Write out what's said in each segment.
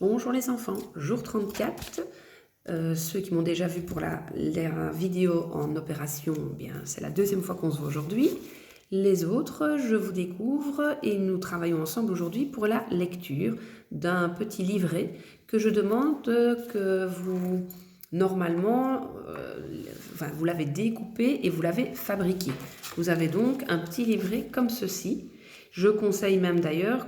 Bonjour les enfants, jour 34. Ceux qui m'ont déjà vu pour la vidéo en opération, bien c'est la deuxième fois qu'on se voit aujourd'hui. Les autres, je vous découvre et nous travaillons ensemble aujourd'hui pour la lecture d'un petit livret que je demande que vous, normalement, vous l'avez découpé et vous l'avez fabriqué. Vous avez donc un petit livret comme ceci. Je conseille même d'ailleurs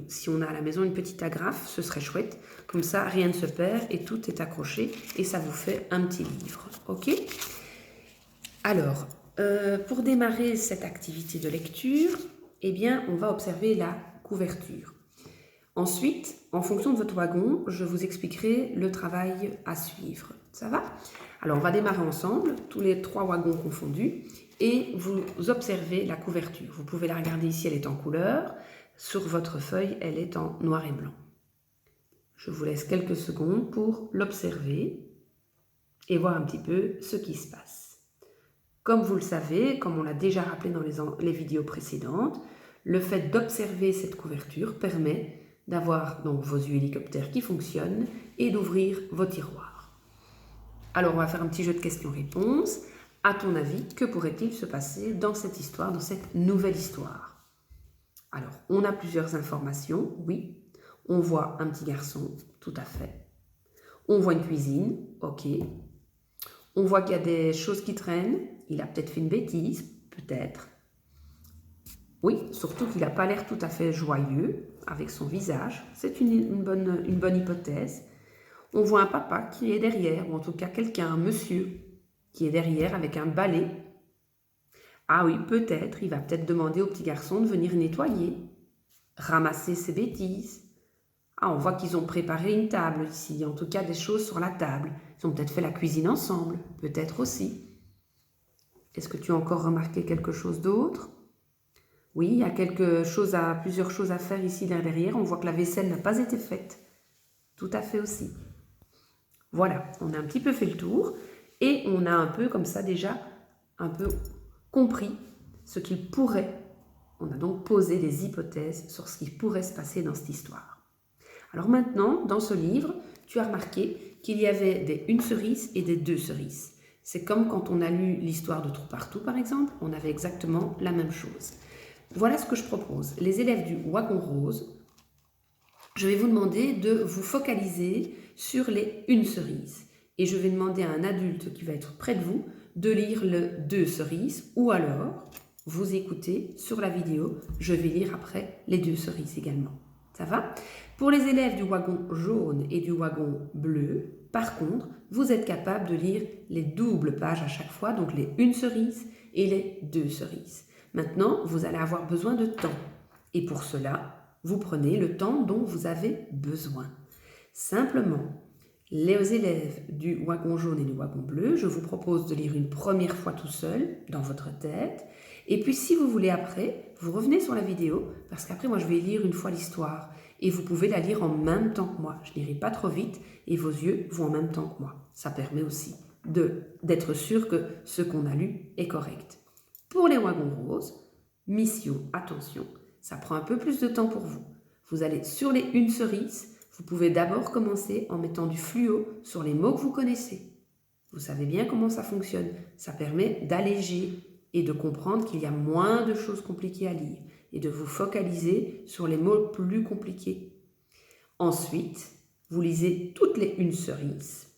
si on a à la maison une petite agrafe, ce serait chouette. Comme ça, rien ne se perd et tout est accroché et ça vous fait un petit livre. Ok ? Alors, pour démarrer cette activité de lecture, eh bien, on va observer la couverture. Ensuite, en fonction de votre wagon, je vous expliquerai le travail à suivre. Ça va ? Alors, on va démarrer ensemble, tous les 3 wagons confondus, et vous observez la couverture. Vous pouvez la regarder ici, elle est en couleur. Sur votre feuille, elle est en noir et blanc. Je vous laisse quelques secondes pour l'observer et voir un petit peu ce qui se passe. Comme vous le savez, comme on l'a déjà rappelé dans les vidéos précédentes, le fait d'observer cette couverture permet d'avoir donc vos yeux hélicoptères qui fonctionnent et d'ouvrir vos tiroirs. Alors, on va faire un petit jeu de questions-réponses. À ton avis, que pourrait-il se passer dans cette histoire, dans cette nouvelle histoire? Alors, on a plusieurs informations, oui. On voit un petit garçon, tout à fait. On voit une cuisine, ok. On voit qu'il y a des choses qui traînent. Il a peut-être fait une bêtise, peut-être. Oui, surtout qu'il n'a pas l'air tout à fait joyeux avec son visage. C'est une bonne hypothèse. On voit un papa qui est derrière, ou en tout cas quelqu'un, un monsieur, qui est derrière avec un balai. Ah oui, peut-être, il va peut-être demander au petit garçon de venir nettoyer, ramasser ses bêtises. Ah, on voit qu'ils ont préparé une table ici, en tout cas des choses sur la table. Ils ont peut-être fait la cuisine ensemble, peut-être aussi. Est-ce que tu as encore remarqué quelque chose d'autre? Oui, il y a plusieurs choses à faire ici derrière. On voit que la vaisselle n'a pas été faite. Tout à fait aussi. Voilà, on a un petit peu fait le tour et on a un peu comme ça déjà un peu compris ce qu'il pourrait. On a donc posé des hypothèses sur ce qui pourrait se passer dans cette histoire. Alors maintenant, dans ce livre, tu as remarqué qu'il y avait des 1 cerise et des 2 cerises. C'est comme quand on a lu l'histoire de Trou Partout, par exemple, on avait exactement la même chose. Voilà ce que je propose. Les élèves du wagon rose, je vais vous demander de vous focaliser sur les 1 cerise. Et je vais demander à un adulte qui va être près de vous de lire le 2 cerises ou alors vous écoutez sur la vidéo. Je vais lire après les 2 cerises également. Ça va? Pour les élèves du wagon jaune et du wagon bleu, par contre, vous êtes capable de lire les doubles pages à chaque fois, donc les 1 cerise et les 2 cerises. Maintenant, vous allez avoir besoin de temps. Et pour cela, vous prenez le temps dont vous avez besoin. Simplement, les élèves du wagon jaune et du wagon bleu, je vous propose de lire une première fois tout seul, dans votre tête. Et puis, si vous voulez après, vous revenez sur la vidéo, parce qu'après, moi, je vais lire une fois l'histoire. Et vous pouvez la lire en même temps que moi. Je n'irai pas trop vite et vos yeux vont en même temps que moi. Ça permet aussi d'être sûr que ce qu'on a lu est correct. Pour les wagons roses, mission, attention, ça prend un peu plus de temps pour vous. Vous allez sur les 1 cerise. Vous pouvez d'abord commencer en mettant du fluo sur les mots que vous connaissez. Vous savez bien comment ça fonctionne. Ça permet d'alléger et de comprendre qu'il y a moins de choses compliquées à lire et de vous focaliser sur les mots plus compliqués. Ensuite, vous lisez toutes les 1 cerise.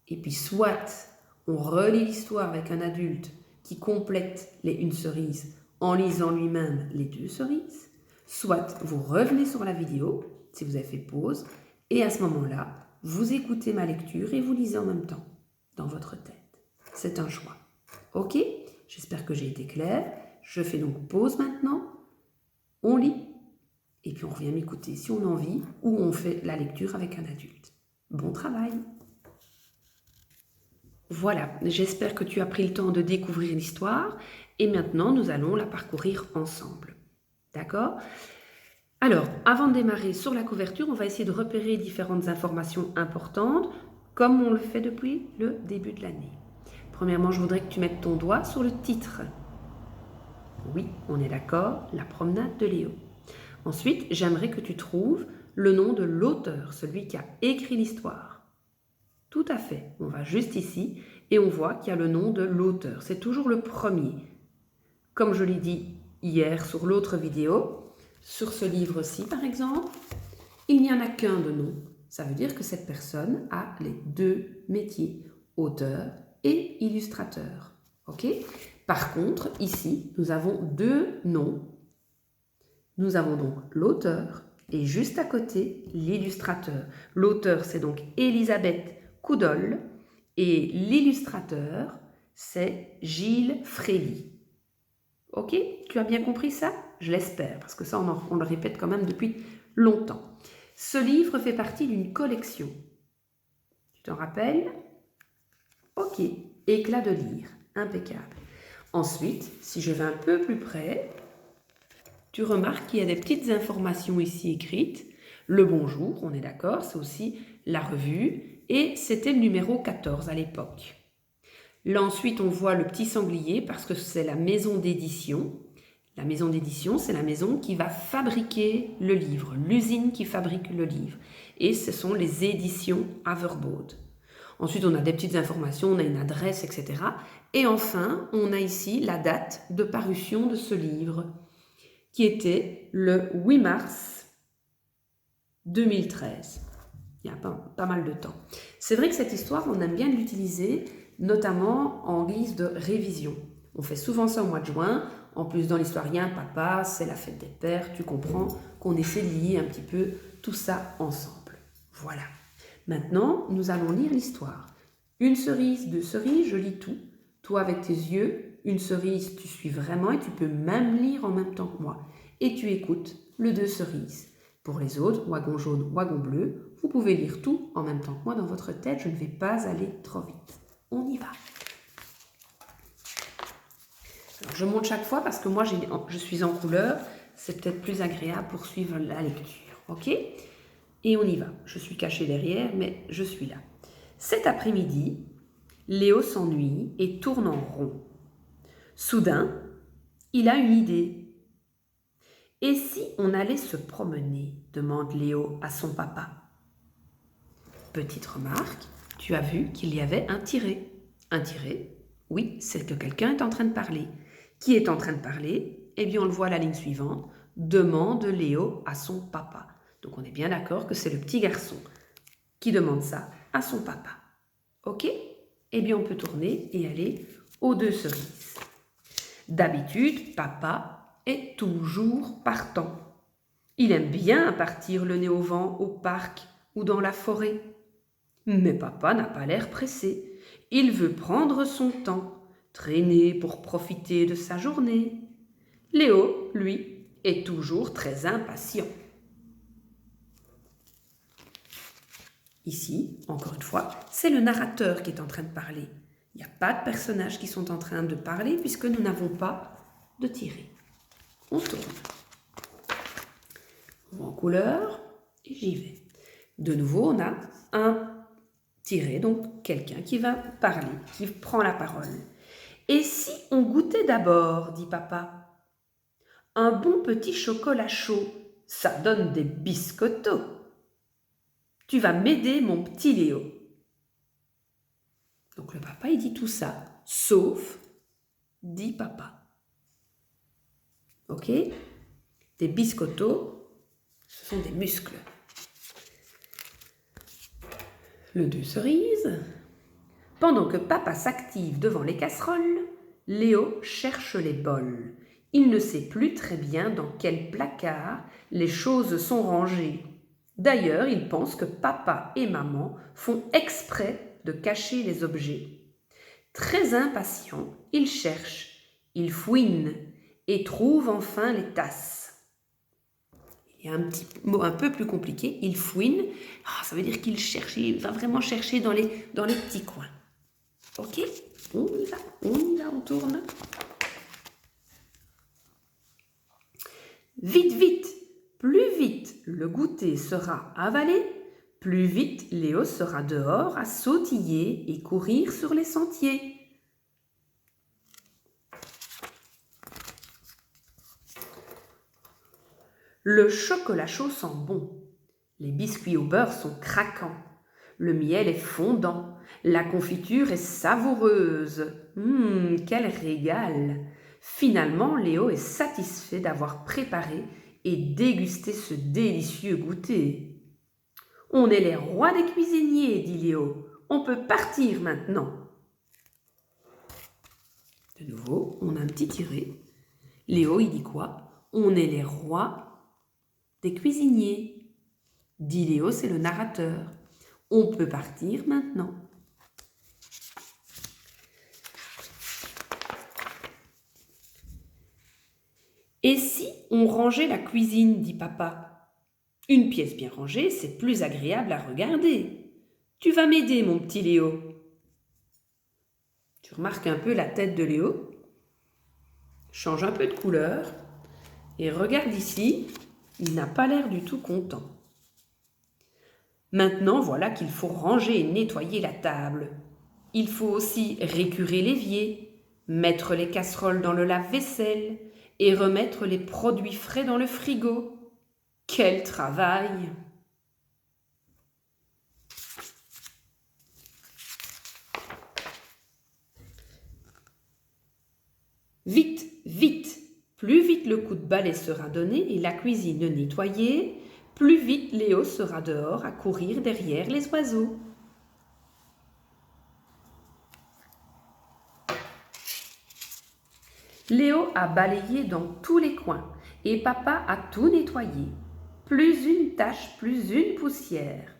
Et puis soit on relit l'histoire avec un adulte qui complète les 1 cerise en lisant lui-même les 2 cerises, soit vous revenez sur la vidéo si vous avez fait pause, et à ce moment-là, vous écoutez ma lecture et vous lisez en même temps, dans votre tête. C'est un choix. Ok? J'espère que j'ai été claire. Je fais donc pause maintenant, on lit, et puis on revient m'écouter si on a envie, ou on fait la lecture avec un adulte. Bon travail! Voilà, j'espère que tu as pris le temps de découvrir l'histoire, et maintenant nous allons la parcourir ensemble. D'accord ? Alors, avant de démarrer sur la couverture, on va essayer de repérer différentes informations importantes, comme on le fait depuis le début de l'année. Premièrement, je voudrais que tu mettes ton doigt sur le titre. Oui, on est d'accord, la promenade de Léo. Ensuite, j'aimerais que tu trouves le nom de l'auteur, celui qui a écrit l'histoire. Tout à fait. On va juste ici et on voit qu'il y a le nom de l'auteur. C'est toujours le premier. Comme je l'ai dit hier sur l'autre vidéo, sur ce livre-ci par exemple, il n'y en a qu'un de nom. Ça veut dire que cette personne a les deux métiers, auteur et illustrateur. Ok ? Par contre, ici, nous avons deux noms. Nous avons donc l'auteur et juste à côté, l'illustrateur. L'auteur, c'est donc Elisabeth Coudol et l'illustrateur, c'est Gilles Frély. Ok? Tu as bien compris ça? Je l'espère, parce que ça, on le répète quand même depuis longtemps. Ce livre fait partie d'une collection. Tu t'en rappelles? Ok, éclat de lire, impeccable. Ensuite, si je vais un peu plus près, tu remarques qu'il y a des petites informations ici écrites. Le bonjour, on est d'accord, c'est aussi la revue, et c'était le numéro 14 à l'époque. Là ensuite, on voit le petit sanglier parce que c'est la maison d'édition. La maison d'édition, c'est la maison qui va fabriquer le livre, l'usine qui fabrique le livre. Et ce sont les éditions Averbode. Ensuite, on a des petites informations, on a une adresse, etc. Et enfin, on a ici la date de parution de ce livre, qui était le 8 mars 2013. Il y a pas mal de temps. C'est vrai que cette histoire, on aime bien l'utiliser, notamment en guise de révision. On fait souvent ça au mois de juin. En plus, dans l'historien, papa, c'est la fête des pères. Tu comprends qu'on essaie de lier un petit peu tout ça ensemble. Voilà. Maintenant, nous allons lire l'histoire. Une cerise, deux cerises, je lis tout. Toi, avec tes yeux, une cerise, tu suis vraiment et tu peux même lire en même temps que moi. Et tu écoutes le deux cerises. Pour les autres, wagon jaune, wagon bleu, vous pouvez lire tout en même temps que moi dans votre tête. Je ne vais pas aller trop vite. On y va. Alors, je monte chaque fois parce que moi, je suis en couleur. C'est peut-être plus agréable pour suivre la lecture. Ok ? Et on y va. Je suis cachée derrière, mais je suis là. Cet après-midi, Léo s'ennuie et tourne en rond. Soudain, il a une idée. « Et si on allait se promener ?» demande Léo à son papa. Petite remarque, tu as vu qu'il y avait un tiret. Un tiret, oui, c'est que quelqu'un est en train de parler. Qui est en train de parler? Eh bien, on le voit à la ligne suivante. Demande Léo à son papa. Donc, on est bien d'accord que c'est le petit garçon qui demande ça à son papa. Ok? Eh bien, on peut tourner et aller aux deux cerises. D'habitude, papa est toujours partant. Il aime bien partir le nez au vent au parc ou dans la forêt. Mais papa n'a pas l'air pressé. Il veut prendre son temps, traîner pour profiter de sa journée. Léo, lui, est toujours très impatient. Ici, encore une fois, c'est le narrateur qui est en train de parler. Il n'y a pas de personnages qui sont en train de parler puisque nous n'avons pas de tiret. On tourne. On va en couleur et j'y vais. De nouveau, on a un tiret, donc quelqu'un qui va parler, qui prend la parole. « Et si on goûtait d'abord, dit papa. Un bon petit chocolat chaud, ça donne des biscottos. Tu vas m'aider, mon petit Léo. » Donc le papa, il dit tout ça, sauf, dit papa. Ok? Des biscottos, ce sont des muscles. Le deux cerises. Pendant que papa s'active devant les casseroles, Léo cherche les bols. Il ne sait plus très bien dans quel placard les choses sont rangées. D'ailleurs, il pense que papa et maman font exprès de cacher les objets. Très impatient, il cherche, il fouine et trouve enfin les tasses. Il y a un petit mot un peu plus compliqué, il fouine. Ça veut dire qu'il cherche, il va vraiment chercher dans les petits coins. Ok, on y va, on tourne. Vite, vite, plus vite le goûter sera avalé, plus vite Léo sera dehors à sautiller et courir sur les sentiers. Le chocolat chaud sent bon. Les biscuits au beurre sont craquants. Le miel est fondant. La confiture est savoureuse. Quel régal! Finalement, Léo est satisfait d'avoir préparé et dégusté ce délicieux goûter. On est les rois des cuisiniers, dit Léo. On peut partir maintenant. De nouveau, on a un petit tiré. Léo, il dit quoi? On est les rois des cuisiniers. Dit Léo, c'est le narrateur. On peut partir maintenant. Et si on rangeait la cuisine, dit papa. Une pièce bien rangée, c'est plus agréable à regarder. Tu vas m'aider, mon petit Léo. Tu remarques un peu la tête de Léo. Change un peu de couleur. Et regarde ici, il n'a pas l'air du tout content. Maintenant, voilà qu'il faut ranger et nettoyer la table. Il faut aussi récurer l'évier, mettre les casseroles dans le lave-vaisselle et remettre les produits frais dans le frigo. Quel travail! Vite, vite! Plus vite le coup de balai sera donné et la cuisine nettoyée, plus vite Léo sera dehors à courir derrière les oiseaux. Léo a balayé dans tous les coins et papa a tout nettoyé. Plus une tache, plus une poussière.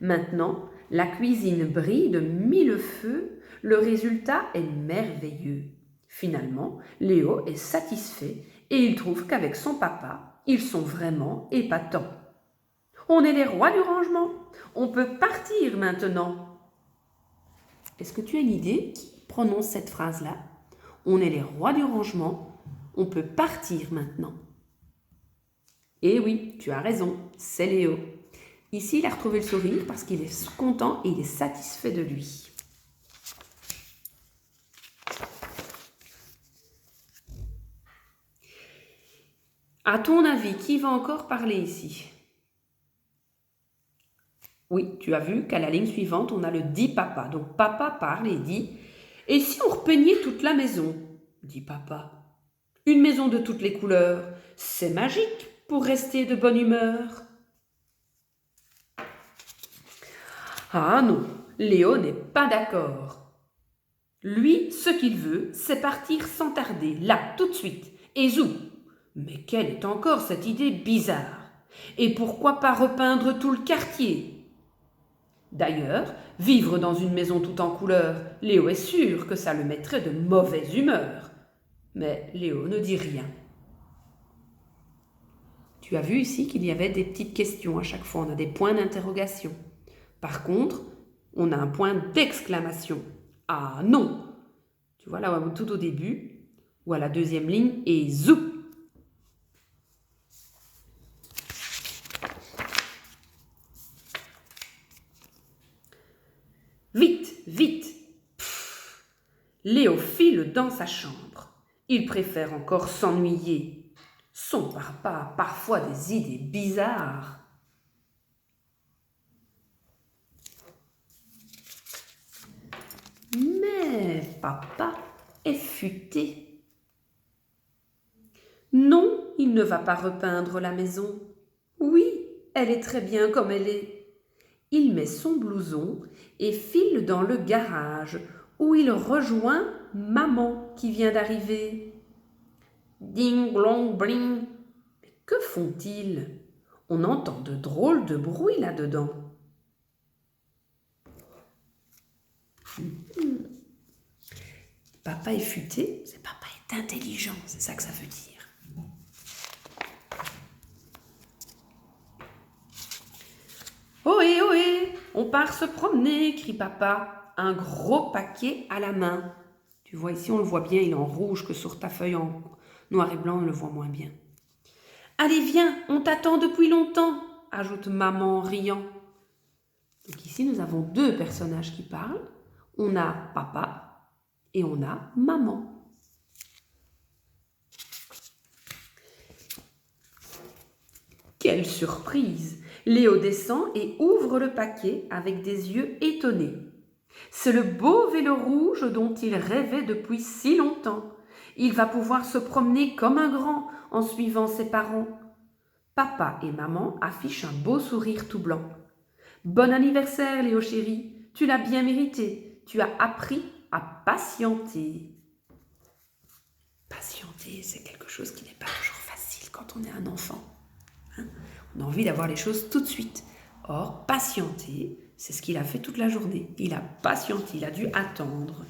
Maintenant, la cuisine brille de mille feux. Le résultat est merveilleux. Finalement, Léo est satisfait et il trouve qu'avec son papa, ils sont vraiment épatants. On est les rois du rangement. On peut partir maintenant. Est-ce que tu as une idée qui prononce cette phrase-là? On est les rois du rangement. On peut partir maintenant. Eh oui, tu as raison, c'est Léo. Ici, il a retrouvé le sourire parce qu'il est content et il est satisfait de lui. À ton avis, qui va encore parler ici? Oui, tu as vu qu'à la ligne suivante, on a le dit papa. Donc papa parle et dit « Et si on repeignait toute la maison ?» dit papa. « Une maison de toutes les couleurs, c'est magique pour rester de bonne humeur. » Ah non, Léo n'est pas d'accord. Lui, ce qu'il veut, c'est partir sans tarder, là, tout de suite, et zou. Mais quelle est encore cette idée bizarre? Et pourquoi pas repeindre tout le quartier? D'ailleurs, vivre dans une maison tout en couleurs, Léo est sûr que ça le mettrait de mauvaise humeur. Mais Léo ne dit rien. Tu as vu ici qu'il y avait des petites questions à chaque fois, on a des points d'interrogation. Par contre, on a un point d'exclamation. Ah non! Tu vois là tout au début, ou à la deuxième ligne, et zou! Vite, vite! Pff. Léo file dans sa chambre. Il préfère encore s'ennuyer. Son papa a parfois des idées bizarres. Mais papa est futé. Non, il ne va pas repeindre la maison. Oui, elle est très bien comme elle est. Il met son blouson et file dans le garage où il rejoint maman qui vient d'arriver. Ding, glong, bling. Mais que font-ils? On entend de drôles de bruits là-dedans. Papa est futé, c'est papa est intelligent, c'est ça que ça veut dire. Ohé, ohé, on part se promener, crie papa, un gros paquet à la main. Tu vois ici, on le voit bien, il est en rouge, que sur ta feuille en noir et blanc, on le voit moins bien. Allez, viens, on t'attend depuis longtemps, ajoute maman en riant. Donc ici, nous avons deux personnages qui parlent. On a papa et on a maman. Quelle surprise! Léo descend et ouvre le paquet avec des yeux étonnés. C'est le beau vélo rouge dont il rêvait depuis si longtemps. Il va pouvoir se promener comme un grand en suivant ses parents. Papa et maman affichent un beau sourire tout blanc. Bon anniversaire, Léo chéri, tu l'as bien mérité. Tu as appris à patienter. Patienter, c'est quelque chose qui n'est pas toujours facile quand on est un enfant. On a envie d'avoir les choses tout de suite. Or, patienter, c'est ce qu'il a fait toute la journée. Il a patienté, il a dû attendre.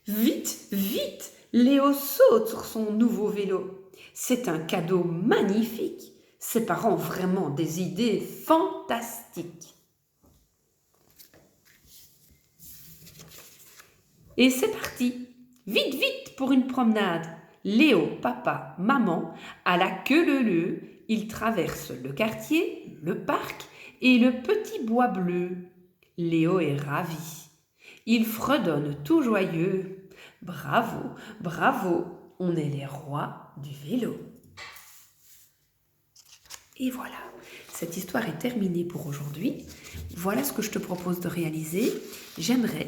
Vite, vite, Léo saute sur son nouveau vélo. C'est un cadeau magnifique. Ses parents ont vraiment des idées fantastiques. Et c'est parti. Vite, vite pour une promenade. Léo, papa, maman, à la queue leu-leu, ils traversent le quartier, le parc et le petit bois bleu. Léo est ravi. Il fredonne tout joyeux. Bravo, bravo, on est les rois du vélo. Et voilà, cette histoire est terminée pour aujourd'hui. Voilà ce que je te propose de réaliser. J'aimerais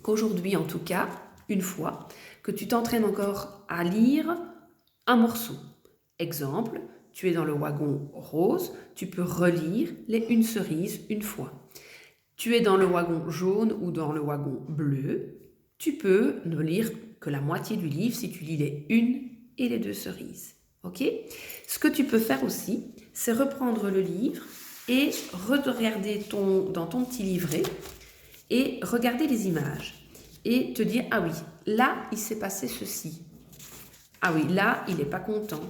qu'aujourd'hui, en tout cas, une fois, que tu t'entraînes encore à lire un morceau. Exemple, tu es dans le wagon rose, tu peux relire les Une cerise une fois. Tu es dans le wagon jaune ou dans le wagon bleu, tu peux ne lire que la moitié du livre si tu lis les une et les deux cerises. Ok ? Ce que tu peux faire aussi, c'est reprendre le livre et regarder dans ton petit livret et regarder les images et te dire, ah oui, là, il s'est passé ceci. Ah oui, là, il n'est pas content.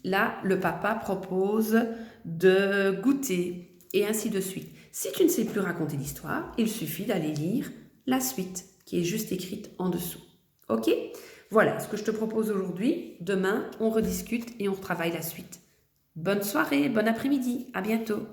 Là, le papa propose de goûter et ainsi de suite. Si tu ne sais plus raconter l'histoire, il suffit d'aller lire la suite qui est juste écrite en dessous. Ok ? Voilà ce que je te propose aujourd'hui. Demain, on rediscute et on retravaille la suite. Bonne soirée, bon après-midi, à bientôt.